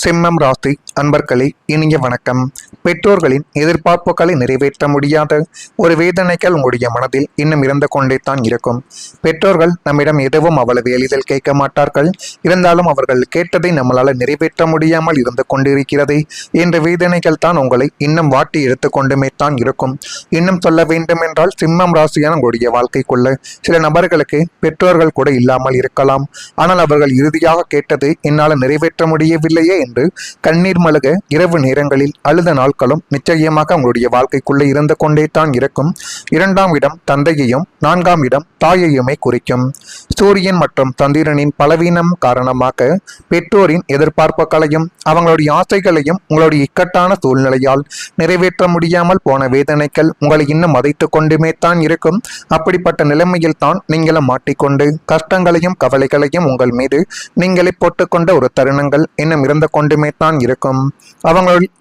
சிம்மம் ராசி அன்பர்களே, இனிய வணக்கம். பெற்றோர்களின் எதிர்பார்ப்புகளை நிறைவேற்ற முடியாத ஒரு வேதனைகள் உங்களுடைய மனதில் இன்னும் இருந்து கொண்டே தான் இருக்கும். பெற்றோர்கள் நம்மிடம் எதுவும் அவ்வளவு எளிதில் கேட்க மாட்டார்கள். இருந்தாலும் அவர்கள் கேட்டதை நம்மளால் நிறைவேற்ற முடியாமல் இருந்து கொண்டிருக்கிறது என்ற வேதனைகள் தான் உங்களை இன்னும் வாட்டி எடுத்து கொண்டுமே தான் இருக்கும். இன்னும் சொல்ல வேண்டும் என்றால், சிம்மம் ராசியான உங்களுடைய வாழ்க்கைக்குள்ள சில நபர்களுக்கு பெற்றோர்கள் கூட இல்லாமல் இருக்கலாம். ஆனால் அவர்கள் இறுதியாக கேட்டது என்னால் நிறைவேற்ற முடியவில்லையே என்று கண்ணீர் மல்க இரவு நேரங்களில் அழுத நாட்களும் நிச்சயமாக உங்களுடைய வாழ்க்கைக்குள்ளே இருந்து கொண்டே தான் இருக்கும். 2ஆம் இடம் தந்தையையும் 4ஆம் இடம் தாயையுமே குறிக்கும். சூரியன் மற்றும் சந்திரனின் பலவீனம் காரணமாக பெற்றோரின் எதிர்பார்ப்புகளையும் அவங்களுடைய ஆசைகளையும் உங்களுடைய இக்கட்டான சூழ்நிலையால் நிறைவேற்ற முடியாமல் போன வேதனைகள் உங்களை இன்னும் மதைத்து கொண்டுமே தான் இருக்கும். அப்படிப்பட்ட நிலைமையில் தான் நீங்களும் மாட்டிக்கொண்டு கஷ்டங்களையும் கவலைகளையும் உங்கள் மீது நீங்களே போட்டுக்கொண்ட ஒரு தருணங்கள் இன்னும் இருந்து கொண்டுமே தான் இருக்கும்.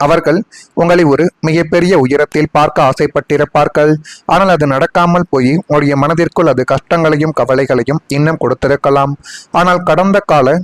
அவர்கள் உங்களை ஒரு மிகப்பெரிய உயரத்தில் பார்க்க ஆசைப்பட்டிருப்பார்கள். ஆனால் அது நடக்காமல் போய் உங்களுடைய மனதிற்குள் அது கஷ்டங்களையும் கவலைகளையும் இன்னும் கொடுத்திருக்கலாம். ஆனால் கடந்த கால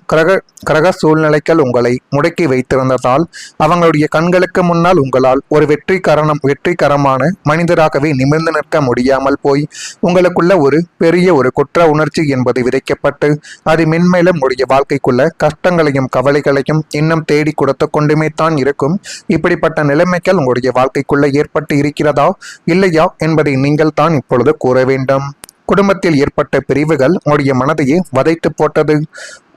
கிரக சூழ்நிலைகள் உங்களை முடக்கி வைத்திருந்ததால் அவங்களுடைய கண்களுக்கு முன்னால் உங்களால் ஒரு வெற்றிகரமான மனிதராகவே நிமிர்ந்து நிற்க முடியாமல் போய் உங்களுக்குள்ள ஒரு பெரிய ஒரு குற்ற உணர்ச்சி என்பது விதைக்கப்பட்டு அது மென்மேலும் உங்களுடைய வாழ்க்கைக்குள்ள கஷ்டங்களையும் கவலைகளையும் இன்னும் தேடி கொடுத்து கொண்டுமே தான் இருக்கும். இப்படிப்பட்ட நிலைமைகள் உங்களுடைய வாழ்க்கைக்குள்ள ஏற்பட்டு இருக்கிறதா இல்லையா என்பதை நீங்கள் தான் இப்பொழுது கூற வேண்டும். குடும்பத்தில் ஏற்பட்ட பிரிவுகள் உங்களுடைய மனதையே வதைத்து போட்டது.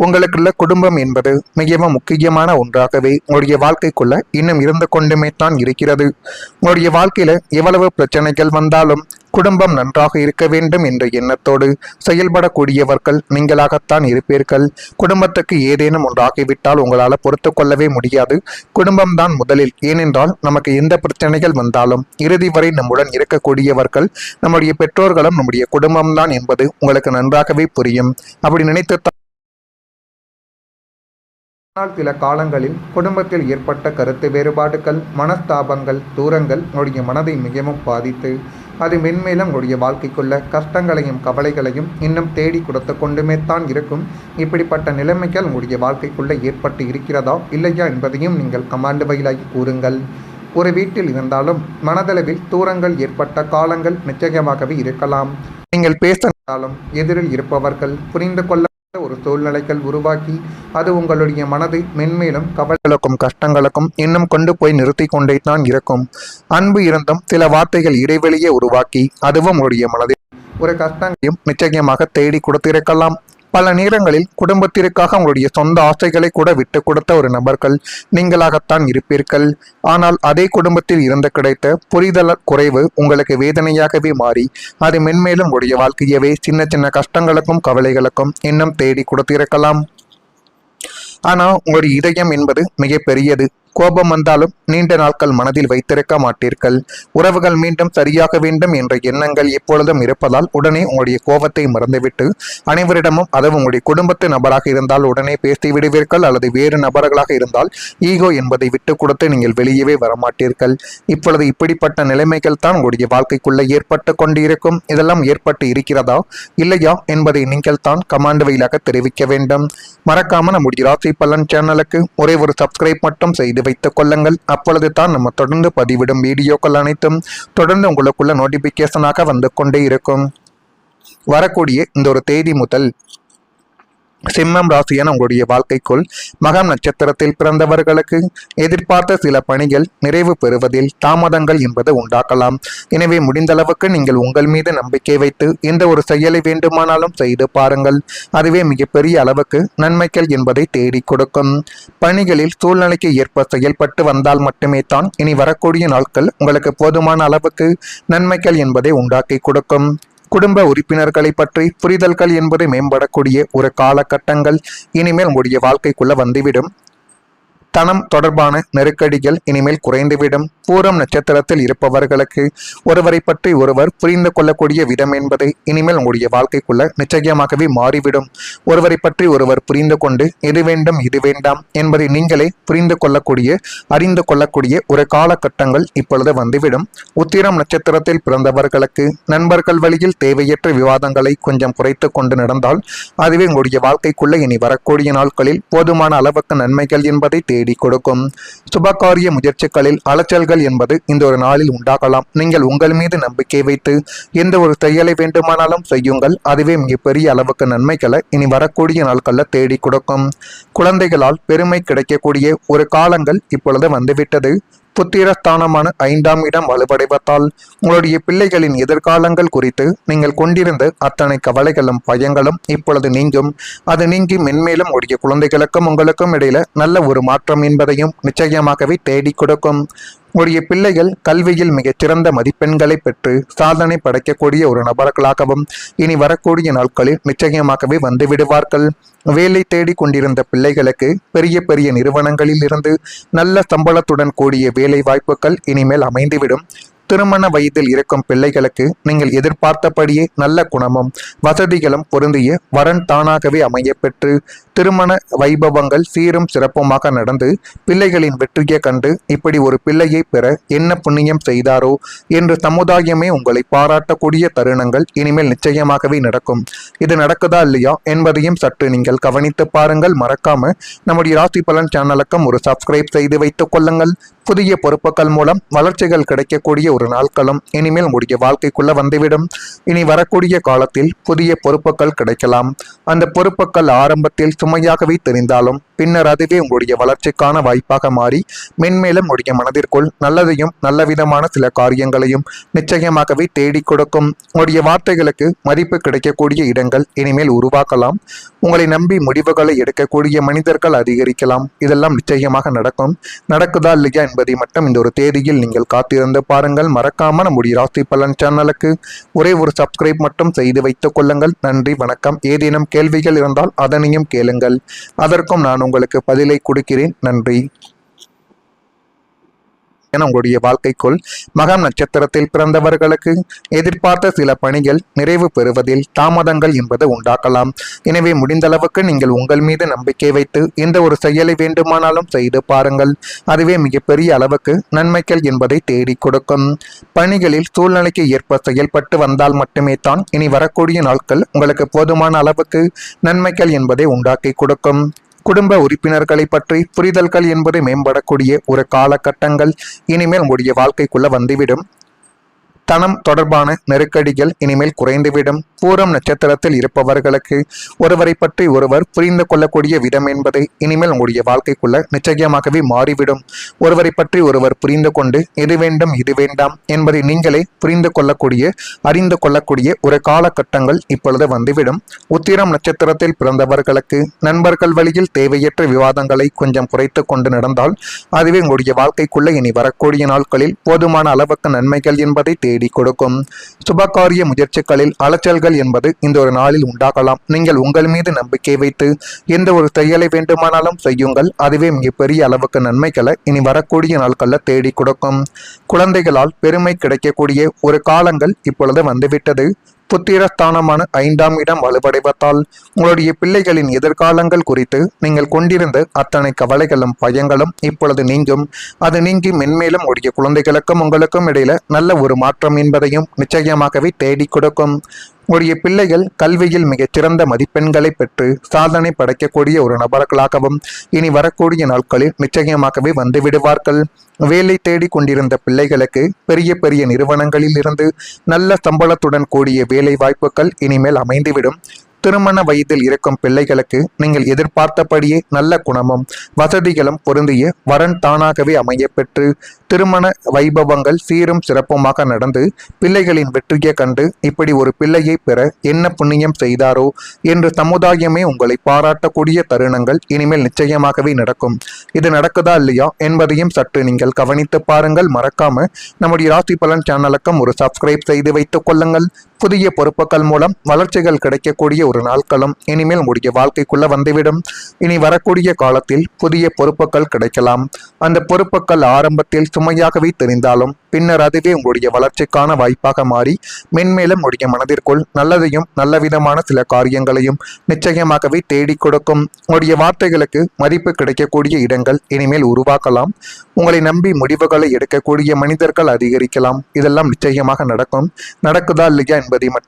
உங்களுக்குள்ள குடும்பம் என்பது மிகவும் முக்கியமான ஒன்றாகவே உங்களுடைய வாழ்க்கைக்குள்ள இன்னும் இருந்து கொண்டுமே தான் இருக்கிறது. உங்களுடைய வாழ்க்கையில எவ்வளவு பிரச்சனைகள் வந்தாலும் குடும்பம் நன்றாக இருக்க வேண்டும் என்ற எண்ணத்தோடு செயல்படக்கூடியவர்கள் நீங்களாகத்தான் இருப்பீர்கள். குடும்பத்துக்கு ஏதேனும் ஒன்றாகிவிட்டால் உங்களால் பொறுத்து கொள்ளவே முடியாது. குடும்பம்தான் முதலில். ஏனென்றால் நமக்கு எந்த பிரச்சனைகள் வந்தாலும் இறுதி வரை நம்முடன் இருக்கக்கூடியவர்கள் நம்முடைய பெற்றோர்களும் நம்முடைய குடும்பம்தான் என்பது உங்களுக்கு நன்றாகவே புரியும். அப்படி நினைத்து ஆனால் சில காலங்களில் குடும்பத்தில் ஏற்பட்ட கருத்து வேறுபாடுகள், மனஸ்தாபங்கள், தூரங்கள் உங்களுடைய மனதை மிகவும் பாதித்து அது மென்மேலும் உங்களுடைய வாழ்க்கைக்குள்ள கஷ்டங்களையும் கவலைகளையும் இன்னும் தேடி கொடுத்து கொண்டுமே தான் இருக்கும். இப்படிப்பட்ட நிலைமைகள் உங்களுடைய வாழ்க்கைக்குள்ள ஏற்பட்டு இருக்கிறதா இல்லையா என்பதையும் நீங்கள் கமாண்ட் வகையிலாகி கூறுங்கள். ஒரு வீட்டில் இருந்தாலும் மனதளவில் தூரங்கள் ஏற்பட்ட காலங்கள் நிச்சயமாகவே இருக்கலாம். நீங்கள் பேசினாலும் எதிரில் இருப்பவர்கள் புரிந்து கொள்ள ஒரு சூழ்நிலைகள் உருவாக்கி அது உங்களுடைய மனதை மென்மேலும் கவலைகளுக்கும் கஷ்டங்களுக்கும் இன்னும் கொண்டு போய் நிறுத்தி கொண்டே தான் இருக்கும். அன்பு இருந்தும் சில வார்த்தைகள் இடைவெளியை உருவாக்கி அதுவும் உங்களுடைய மனதில் ஒரு கஷ்டங்களையும் நிச்சயமாக தேடி கொடுத்திருக்கலாம். பல நேரங்களில் குடும்பத்திற்காக உங்களுடைய சொந்த ஆசைகளை கூட விட்டு கொடுத்த ஒரு நபர்கள் நீங்களாகத்தான் இருப்பீர்கள். ஆனால் அதே குடும்பத்தில் இருந்து கிடைத்த புரிதல் குறைவு உங்களுக்கு வேதனையாகவே மாறி அது மென்மேலும் உங்களுடைய வாழ்க்கையவே சின்ன சின்ன கஷ்டங்களுக்கும் கவலைகளுக்கும் இன்னும் தேடி கொடுத்திருக்கலாம். ஆனால் உங்களுடைய இதயம் என்பது மிக பெரியது. கோபம் வந்தாலும் நீண்ட நாட்கள் மனதில் வைத்திருக்க மாட்டீர்கள். உறவுகள் மீண்டும் சரியாக வேண்டும் என்ற எண்ணங்கள் எப்பொழுதும் இருப்பதால் உடனே உங்களுடைய கோபத்தை மறந்துவிட்டு அனைவரிடமும், அதுவும் உங்களுடைய குடும்பத்து நபராக இருந்தால் உடனே பேசி விடுவீர்கள். அல்லது வேறு நபர்களாக இருந்தால் ஈகோ என்பதை விட்டு கொடுத்து நீங்கள் வெளியவே வரமாட்டீர்கள். இப்பொழுது இப்படிப்பட்ட நிலைமைகள் தான் உங்களுடைய வாழ்க்கைக்குள்ள ஏற்பட்டு கொண்டிருக்கும். இதெல்லாம் ஏற்பட்டு இருக்கிறதா இல்லையா என்பதை நீங்கள் தான் கமாண்ட் வழியாக தெரிவிக்க வேண்டும். மறக்காம நம்முடைய ராசி பலன் சேனலுக்கு ஒரே ஒரு சப்ஸ்கிரைப் மட்டும் செய்து வைத்துக் கொள்ளுங்கள். அப்பொழுது தான் நம்ம தொடர்ந்து பதிவிடும் வீடியோக்கள் அனைத்தும் தொடர்ந்து உங்களுக்குள்ள நோட்டிபிகேஷனாக வந்து கொண்டே இருக்கும். வரக்கூடிய இந்த ஒரு தேதி முதல் சிம்மம் ராசியான உங்களுடைய வாழ்க்கைக்குள் மகம் நட்சத்திரத்தில் பிறந்தவர்களுக்கு எதிர்பார்த்த சில பணிகள் நிறைவு பெறுவதில் தாமதங்கள் என்பது உண்டாக்கலாம். எனவே முடிந்தளவுக்கு நீங்கள் உங்கள் மீது நம்பிக்கை வைத்து எந்த ஒரு செயலை வேண்டுமானாலும் செய்து பாருங்கள். அதுவே மிகப்பெரிய அளவுக்கு நன்மைகள் என்பதை தேடி கொடுக்கும். பணிகளில் சூழ்நிலைக்கு ஏற்ப செயல்பட்டு வந்தால் மட்டுமே தான் இனி வரக்கூடிய நாட்கள் உங்களுக்கு போதுமான அளவுக்கு நன்மைகள் என்பதை உண்டாக்கி கொடுக்கும். குடும்ப உறுப்பினர்களை பற்றி புரிதல்கள் என்பது மேம்படக்கூடிய ஒரு காலகட்டங்கள் இனிமேல் உங்களுடைய வாழ்க்கைக்குள்ள வந்துவிடும். தனம் தொடர்பான நெருக்கடிகள் இனிமேல் குறைந்துவிடும். பூரம் நட்சத்திரத்தில் இருப்பவர்களுக்கு ஒருவரை பற்றி ஒருவர் புரிந்து கொள்ளக்கூடிய விதம் என்பதை இனிமேல் உங்களுடைய வாழ்க்கைக்குள்ள நிச்சயமாகவே மாறிவிடும். ஒருவரை பற்றி ஒருவர் புரிந்து கொண்டு எது வேண்டும் இது வேண்டாம் என்பதை நீங்களே புரிந்து கொள்ளக்கூடிய அறிந்து கொள்ளக்கூடிய ஒரு காலகட்டங்கள் இப்பொழுது வந்துவிடும். உத்திரம் நட்சத்திரத்தில் பிறந்தவர்களுக்கு நண்பர்கள் வழியில் தேவையற்ற விவாதங்களை கொஞ்சம் குறைத்து கொண்டு நடந்தால் அதுவே உங்களுடைய வாழ்க்கைக்குள்ள இனி வரக்கூடிய நாட்களில் போதுமான அளவுக்கு நன்மைகள் என்பதை தேடி கொடுக்கும். சுபகாரிய முயற்சிகளில் அலைச்சல்கள் என்பது இந்த ஒரு நாளில் உண்டாகலாம். நீங்கள் உங்கள் மீது நம்பிக்கை வைத்து எந்த ஒரு செயலை வேண்டுமானாலும் செய்யுங்கள். அதுவே மிகப்பெரிய அளவுக்கு நன்மைகளை இனி வரக்கூடிய நாட்களில் தேடி கொடுக்கும். குழந்தைகளால் பெருமை கிடைக்கக்கூடிய ஒரு காலங்கள் இப்பொழுது வந்துவிட்டது. புத்திரஸ்தானமான 5ஆம் இடம் வலுவடைவதால் உங்களுடைய பிள்ளைகளின் எதிர்காலங்கள் குறித்து நீங்கள் கொண்டிருந்த அத்தனை கவலைகளும் பயங்களும் இப்பொழுது நீங்கும். அது நீங்கி மென்மேலும் உடைய குழந்தைகளுக்கும் உங்களுக்கும் இடையில நல்ல ஒரு மாற்றம் என்பதையும் நிச்சயமாகவே தேடி கொடுக்கும். உடைய பிள்ளைகள் கல்வியில் மிகச்சிறந்த மதிப்பெண்களை பெற்று சாதனை படைக்கக்கூடிய ஒரு நபர்களாகவும் இனி வரக்கூடிய நாட்களில் நிச்சயமாகவே வந்துவிடுவார்கள். வேலை தேடி கொண்டிருந்த பிள்ளைகளுக்கு பெரிய பெரிய நிறுவனங்களில் இருந்து நல்ல சம்பளத்துடன் கூடிய வேலை வாய்ப்புகள் இனிமேல் அமைந்துவிடும். திருமண வயதில் இருக்கும் பிள்ளைகளுக்கு நீங்கள் எதிர்பார்த்தபடியே நல்ல குணமும் வசதிகளும் பொருந்திய வரன் தானாகவே அமையப்பெற்று திருமண வைபவங்கள் சீரும் சிறப்புமாக நடந்து பிள்ளைகளின் வெற்றியை கண்டு இப்படி ஒரு பிள்ளையை பெற என்ன புண்ணியம் செய்தாரோ என்று சமுதாயமே உங்களை பாராட்டக்கூடிய தருணங்கள் இனிமேல் நிச்சயமாகவே நடக்கும். இது நடக்குதா இல்லையா என்பதையும் சற்று நீங்கள் கவனித்து பாருங்கள். மறக்காம நம்முடைய ராசி பலன் சேனலுக்கும் ஒரு சப்ஸ்கிரைப் செய்து வைத்துக் கொள்ளுங்கள். புதிய பொறுப்புகள் மூலம் வளர்ச்சிகள் கிடைக்கக்கூடிய ஒரு நாட்களும் இனிமேல் உங்களுடைய வாழ்க்கைக்குள்ள வந்துவிடும். இனி வரக்கூடிய காலத்தில் புதிய பொறுப்புகள் கிடைக்கலாம். அந்த பொறுப்புகள் ஆரம்பத்தில் சுமையாகவே தெரிந்தாலும் பின்னர் அதுவே உங்களுடைய வளர்ச்சிக்கான வாய்ப்பாக மாறி மென்மேலும் உடைய மனதிற்குள் நல்லதையும் நல்ல விதமான சில காரியங்களையும் நிச்சயமாகவே தேடி கொடுக்கும். உங்களுடைய வார்த்தைகளுக்கு மதிப்பு கிடைக்கக்கூடிய இடங்கள் இனிமேல் உருவாக்கலாம். உங்களை நம்பி முடிவுகளை எடுக்கக்கூடிய மனிதர்கள் அதிகரிக்கலாம். இதெல்லாம் நிச்சயமாக நடக்கும். நடக்குதா இல்லையா என்பதை மட்டும் இந்த ஒரு தேதியில் நீங்கள் காத்திருந்து பாருங்கள். மறக்காம நம்முடைய ராசி பலன் சேனலுக்கு ஒரே ஒரு சப்ஸ்கிரைப் மட்டும் செய்து வைத்துக் கொள்ளுங்கள். நன்றி, வணக்கம். ஏதேனும் கேள்விகள் இருந்தால் அதனையும் கேளுங்கள். அதற்கும் நான் உங்களுக்கு பதிலை கொடுக்கிறேன். நன்றி. உங்களுடைய வாழ்க்கைக்குள் மகம் நட்சத்திரத்தில் பிறந்தவர்களுக்கு எதிர்பார்த்த சில பணிகள் நிறைவு பெறுவதில் தாமதங்கள் என்பது உண்டாக்கலாம். எனவே முடிந்த அளவுக்கு நீங்கள் உங்கள் மீது நம்பிக்கை வைத்து எந்த ஒரு செயலை வேண்டுமானாலும் செய்து பாருங்கள். அதுவே மிகப்பெரிய அளவுக்கு நன்மைகள் என்பதை தேடி கொடுக்கும். பணிகளில் சூழ்நிலைக்கு ஏற்ப செயல்பட்டு வந்தால் மட்டுமே தான் இனி வரக்கூடிய நாட்கள் உங்களுக்கு போதுமான அளவுக்கு நன்மைகள் என்பதை உண்டாக்கி கொடுக்கும். குடும்ப உறுப்பினர்களை பற்றி புரிதல்கள் என்பது மேம்படக்கூடிய ஒரு காலகட்டங்கள் இனிமேல் உங்களுடைய வாழ்க்கைக்குள்ள வந்துவிடும். தனம் தொடர்பான நெருக்கடிகள் இனிமேல் குறைந்துவிடும். பூரம் நட்சத்திரத்தில் இருப்பவர்களுக்கு ஒருவரை பற்றி ஒருவர் புரிந்து கொள்ளக்கூடிய விதம் என்பது இனிமேல் உங்களுடைய வாழ்க்கைக்குள்ள நிச்சயமாகவே மாறிவிடும். ஒருவரை பற்றி ஒருவர் புரிந்து கொண்டு எது வேண்டும் இது வேண்டாம் என்பதை நீங்களே புரிந்து கொள்ளக்கூடிய அறிந்து கொள்ளக்கூடிய ஒரு காலகட்டங்கள் இப்பொழுது வந்துவிடும். உத்திரம் நட்சத்திரத்தில் பிறந்தவர்களுக்கு நண்பர்கள் வழியில் தேவையற்ற விவாதங்களை கொஞ்சம் குறைத்து கொண்டு நடந்தால் அதுவே உங்களுடைய வாழ்க்கைக்குள்ள இனி வரக்கூடிய நாட்களில் போதுமான அளவுக்கு நன்மைகள் என்பதை தேடி கொடுக்கும். சுபகாரிய முயற்சிகளில் அலைச்சல்கள் என்பது இந்த ஒரு நாளில் உண்டாகலாம். நீங்கள் உங்கள் மீது நம்பிக்கை வைத்து எந்த ஒரு செயலை வேண்டுமானாலும் செய்யுங்கள். அதுவே மிகப்பெரிய அளவுக்கு நன்மைகளை இனி வரக்கூடிய நாட்களில் தேடி கொடுக்கும். குழந்தைகளால் பெருமை கிடைக்கக்கூடிய ஒரு காலங்கள் இப்பொழுது வந்துவிட்டது. புத்திரஸ்தானமான 5ஆம் இடம் வலுவடைவதால் உங்களுடைய பிள்ளைகளின் எதிர்காலங்கள் குறித்து நீங்கள் கொண்டிருந்த அத்தனை கவலைகளும் பயங்களும் இப்பொழுது நீங்கும். அது நீங்கி மென்மேலும் உடைய குழந்தைகளுக்கும் உங்களுக்கும் இடையில நல்ல ஒரு மாற்றம் என்பதையும் நிச்சயமாகவே தேடி கொடுக்கும். உடைய பிள்ளைகள் கல்வியில் மிகச்சிறந்த மதிப்பெண்களை பெற்று சாதனை படைக்கக்கூடிய ஒரு நபர்களாகவும் இனி வரக்கூடிய நாட்களில் நிச்சயமாகவே வந்துவிடுவார்கள். வேலை தேடி கொண்டிருந்த பிள்ளைகளுக்கு பெரிய பெரிய நிறுவனங்களில் இருந்து நல்ல சம்பளத்துடன் கூடிய வேலை வாய்ப்புகள் இனிமேல் அமைந்துவிடும். திருமண வயதில் இருக்கும் பிள்ளைகளுக்கு நீங்கள் எதிர்பார்த்தபடியே நல்ல குணமும் வசதிகளும் பொருந்திய வரன் தானாகவே அமையப்பெற்று திருமண வைபவங்கள் சீரும் சிறப்புமாக நடந்து பிள்ளைகளின் வெற்றியை கண்டு இப்படி ஒரு பிள்ளையை பெற என்ன புண்ணியம் செய்தாரோ என்று சமுதாயமே உங்களை பாராட்டக்கூடிய தருணங்கள் இனிமேல் நிச்சயமாகவே நடக்கும். இது நடக்குதா இல்லையா என்பதையும் சற்று நீங்கள் கவனித்து பாருங்கள். மறக்காம நம்முடைய ராசி பலன் சேனலுக்கும் ஒரு சப்ஸ்கிரைப் செய்து வைத்துக் கொள்ளுங்கள். புதிய பொறுப்புகள் மூலம் வளர்ச்சிகள் கிடைக்கக்கூடிய ஒரு நாட்களும் இனிமேல் உங்களுடைய வாழ்க்கைக்குள்ள வந்துவிடும். இனி வரக்கூடிய காலத்தில் புதிய பொறுப்புகள் கிடைக்கலாம். அந்த பொறுப்புகள் ஆரம்பத்தில் சுமையாகவே தெரிந்தாலும் பின்னர் அதுவே உங்களுடைய வளர்ச்சிக்கான வாய்ப்பாக மாறி மென்மேலும் உடைய மனதிற்குள் நல்லதையும் நல்ல விதமான சில காரியங்களையும் நிச்சயமாகவே தேடி கொடுக்கும். உங்களுடைய வார்த்தைகளுக்கு மதிப்பு கிடைக்கக்கூடிய இடங்கள் இனிமேல் உருவாக்கலாம். உங்களை நம்பி முடிவுகளை எடுக்கக்கூடிய மனிதர்கள் அதிகரிக்கலாம். இதெல்லாம் நிச்சயமாக நடக்கும். நடக்குதா இல்லையா என்பதை மட்டும்